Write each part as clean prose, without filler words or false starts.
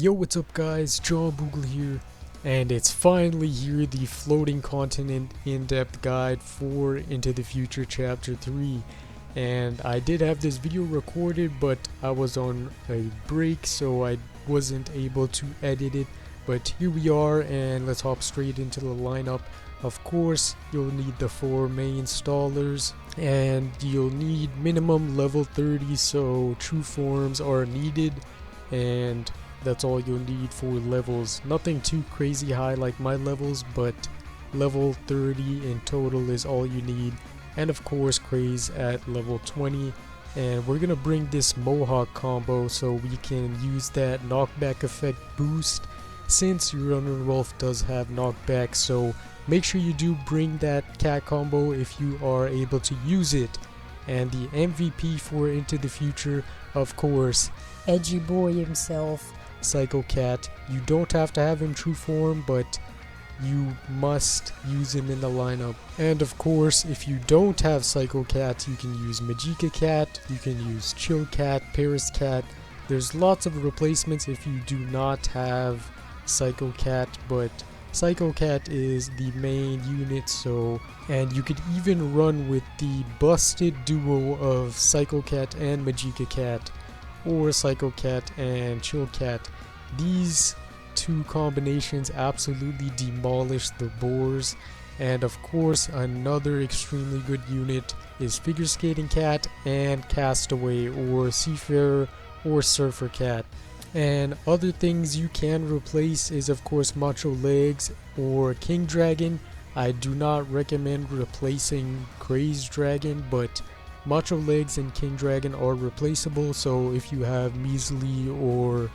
Yo, what's up guys, Boogle here, and it's finally here, the floating continent in-depth guide for Into the Future Chapter 3. And I did have this video recorded, but I was on a break, so I wasn't able to edit it. But here we are, and let's hop straight into the lineup. Of course, you'll need the 4 main installers, and you'll need minimum level 30, so true forms are needed, and that's all you'll need for levels. Nothing too crazy high like my levels, but level 30 in total is all you need. And of course Craze at level 20. And we're gonna bring this Mohawk combo so we can use that knockback effect boost, since your Runner Wolf does have knockback. So make sure you do bring that cat combo if you are able to use it. And the MVP for Into the Future, of course, Edgy Boy himself, Psycho Cat. You don't have to have him true form, but you must use him in the lineup. And of course, if you don't have Psycho Cat, you can use Magica Cat, you can use Chill Cat, Paris Cat. There's lots of replacements if you do not have Psycho Cat, but Psycho Cat is the main unit, so, and you could even run with the busted duo of Psycho Cat and Magica Cat, or Psycho Cat and Chill Cat. These two combinations absolutely demolish the boars. And of course, another extremely good unit is Figure Skating Cat and Castaway, or Seafarer, or Surfer Cat. And other things you can replace is of course Macho Legs or King Dragon. I do not recommend replacing Crazed Dragon, but Macho Legs and King Dragon are replaceable, so if you have Measly or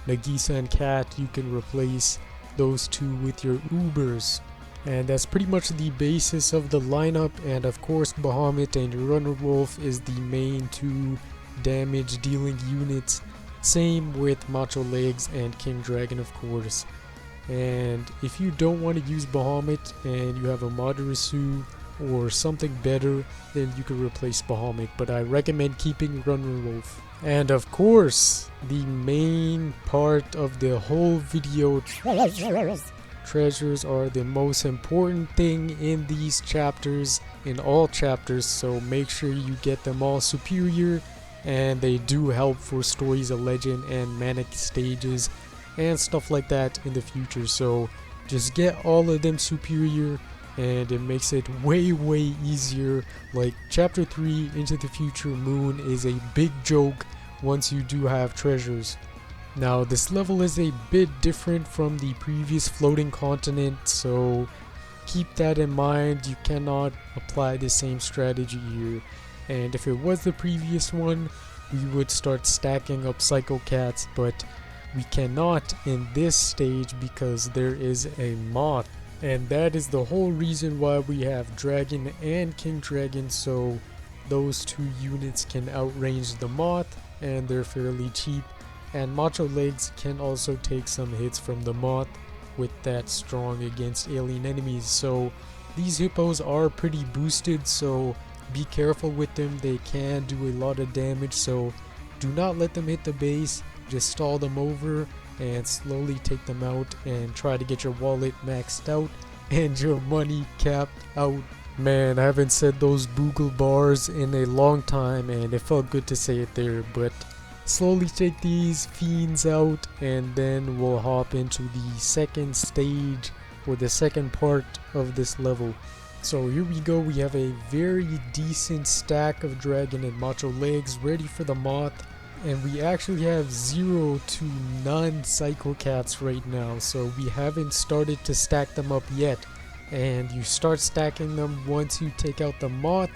Nagisa and Cat, you can replace those two with your Ubers. And that's pretty much the basis of the lineup. And of course Bahamut and Runner Wolf is the main 2 damage dealing units. Same with Macho Legs and King Dragon, of course. And if you don't want to use Bahamut and you have a Madarasu or something better, then you can replace Bahamut, but I recommend keeping Runner Wolf. And of course, the main part of the whole video, treasures are the most important thing in these chapters, in all chapters, so make sure you get them all superior, and they do help for Stories of Legend and Manic stages and stuff like that in the future. So just get all of them superior, and it makes it way easier. Like chapter 3 Into the Future Moon is a big joke once you do have treasures. Now this level is a bit different from the previous floating continent, so keep that in mind. You cannot apply the same strategy here. And if it was the previous one, we would start stacking up Psycho Cats, but we cannot in this stage because there is a moth. And that is the whole reason why we have Dragon and King Dragon, so those 2 units can outrange the moth, and they're fairly cheap. And Macho Legs can also take some hits from the moth with that strong against alien enemies. So these hippos are pretty boosted, so be careful with them. They can do a lot of damage, so do not let them hit the base. Just stall them over and slowly take them out, and try to get your wallet maxed out and your money capped out. Man, I haven't said those Boogle bars in a long time, and it felt good to say it there. But slowly take these fiends out, and then we'll hop into the second stage, or the second part of this level. So here we go. We have a very decent stack of Dragon and Macho Legs ready for the moth. And we actually have 0 to none Psycho Cats right now, so we haven't started to stack them up yet. And you start stacking them once you take out the moth.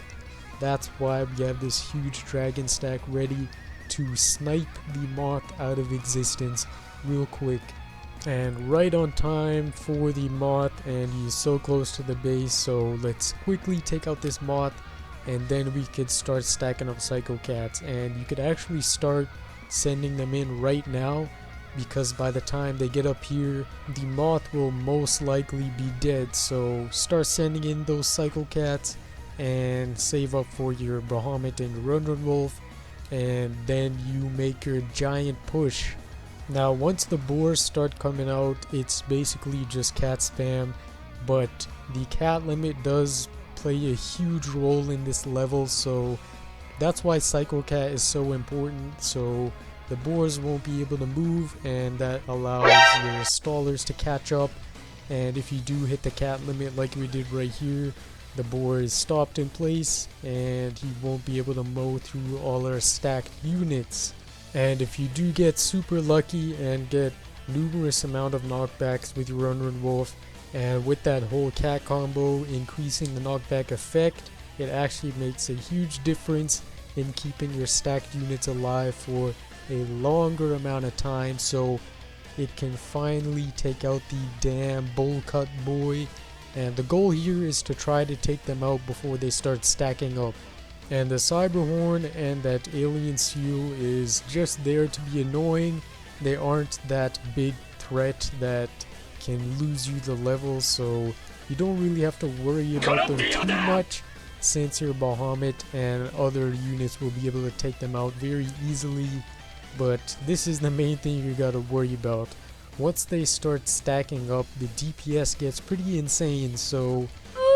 That's why we have this huge dragon stack ready to snipe the moth out of existence real quick. And right on time for the moth, and he's so close to the base, so let's quickly take out this moth, and then we could start stacking up Psycho Cats. And you could actually start sending them in right now, because by the time they get up here, the moth will most likely be dead. So start sending in those Psycho Cats and save up for your Bahamut and Runner Wolf, and then you make your giant push Now once the boars start coming out, it's basically just cat spam, but the cat limit does play a huge role in this level, so that's why Psycho Cat is so important. So the boars won't be able to move, and that allows your stallers to catch up. And if you do hit the cat limit like we did right here, the boar is stopped in place and he won't be able to mow through all our stacked units. And if you do get super lucky and get numerous amount of knockbacks with your Unrun Wolf, and with that whole cat combo increasing the knockback effect, it actually makes a huge difference in keeping your stacked units alive for a longer amount of time, so it can finally take out the damn BOWL CUT BOI. And the goal here is to try to take them out before they start stacking up. And the Cyberhorn and that alien seal is just there to be annoying. They aren't that big threat that can lose you the level, so you don't really have to worry about them too much, since your Bahamut and other units will be able to take them out very easily. But this is the main thing you gotta worry about. Once they start stacking up, the DPS gets pretty insane, so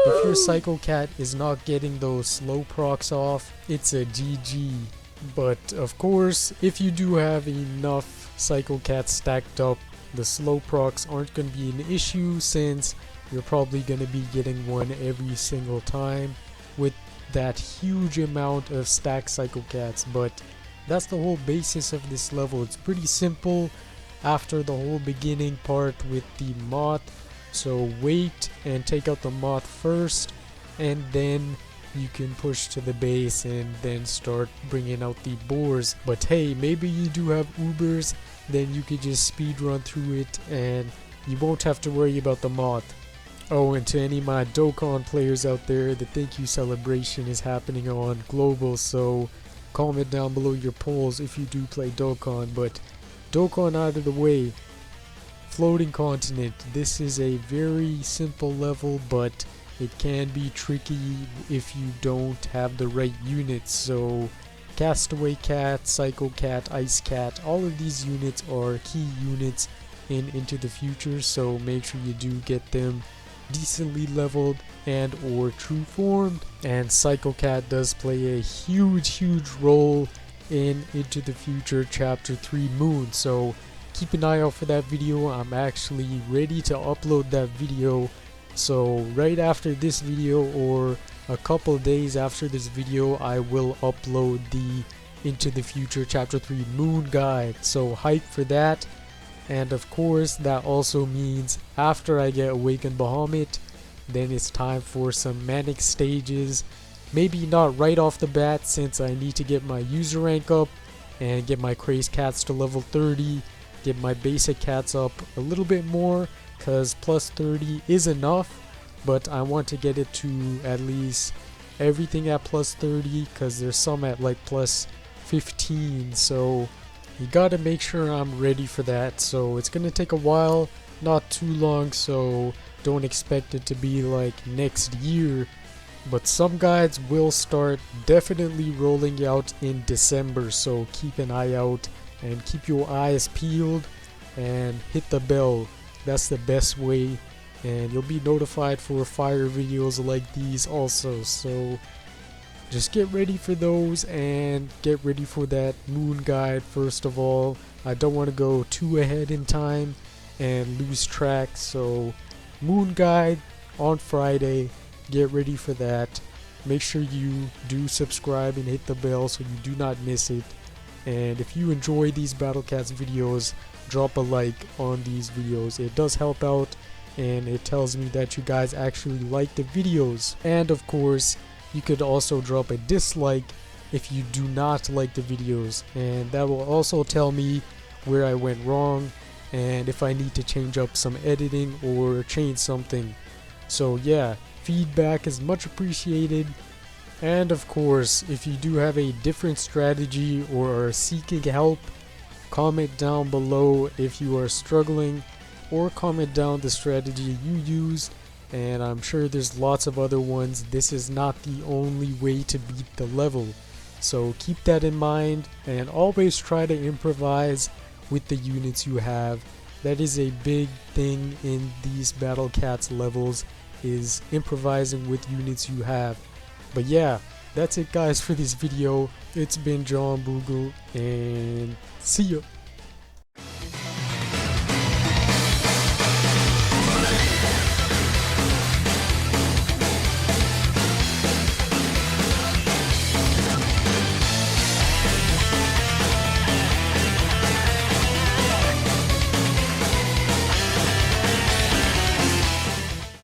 if your Psycho Cat is not getting those slow procs off, it's a GG. But of course, if you do have enough Psycho Cats stacked up, the slow procs aren't going to be an issue, since you're probably going to be getting one every single time with that huge amount of stacked Psycho Cats. But that's the whole basis of this level. It's pretty simple after the whole beginning part with the moth. So wait and take out the moth first, and then you can push to the base and then start bringing out the boars. But hey, maybe you do have Ubers, then you could just speed run through it and you won't have to worry about the moth. Oh, and to any of my Dokkan players out there, the thank you celebration is happening on Global, so comment down below your polls if you do play Dokkan. But Dokkan out of the way, floating continent, this is a very simple level, but it can be tricky if you don't have the right units. So Castaway Cat, Psycho Cat, Ice Cat, all of these units are key units in Into the Future, so make sure you do get them decently leveled and or true formed. And Psycho Cat does play a huge role in Into the Future Chapter 3 Moon, so keep an eye out for that video. I'm actually ready to upload that video, so right after this video or a couple days after this video, I will upload the Into the Future Chapter 3 Moon guide, so hype for that. And of course that also means after I get Awakened Bahamut, then it's time for some Manic stages. Maybe not right off the bat, since I need to get my user rank up and get my crazed cats to level 30, get my basic cats up a little bit more, because plus 30 is enough, but I want to get it to at least everything at plus 30, because there's some at like plus 15, so you gotta make sure I'm ready for that. So it's gonna take a while, not too long, so don't expect it to be like next year, but some guides will start definitely rolling out in December, so keep an eye out and keep your eyes peeled and hit the bell. That's the best way, and you'll be notified for fire videos like these also. So just get ready for those and get ready for that moon guide. First of all, I don't want to go too ahead in time and lose track, so moon guide on Friday, get ready for that. Make sure you do subscribe and hit the bell so you do not miss it. And if you enjoy these Battle Cats videos, drop a like on these videos. It does help out and it tells me that you guys actually like the videos. And of course, you could also drop a dislike if you do not like the videos, and that will also tell me where I went wrong and if I need to change up some editing or change something. So yeah, feedback is much appreciated. And of course, if you do have a different strategy or are seeking help, comment down below if you are struggling, or comment down the strategy you used, and I'm sure there's lots of other ones. This is not the only way to beat the level, so keep that in mind and always try to improvise with the units you have. That is a big thing in these Battle Cats levels, is improvising with units you have. But yeah, that's it guys for this video. It's been John Boogle, and see ya.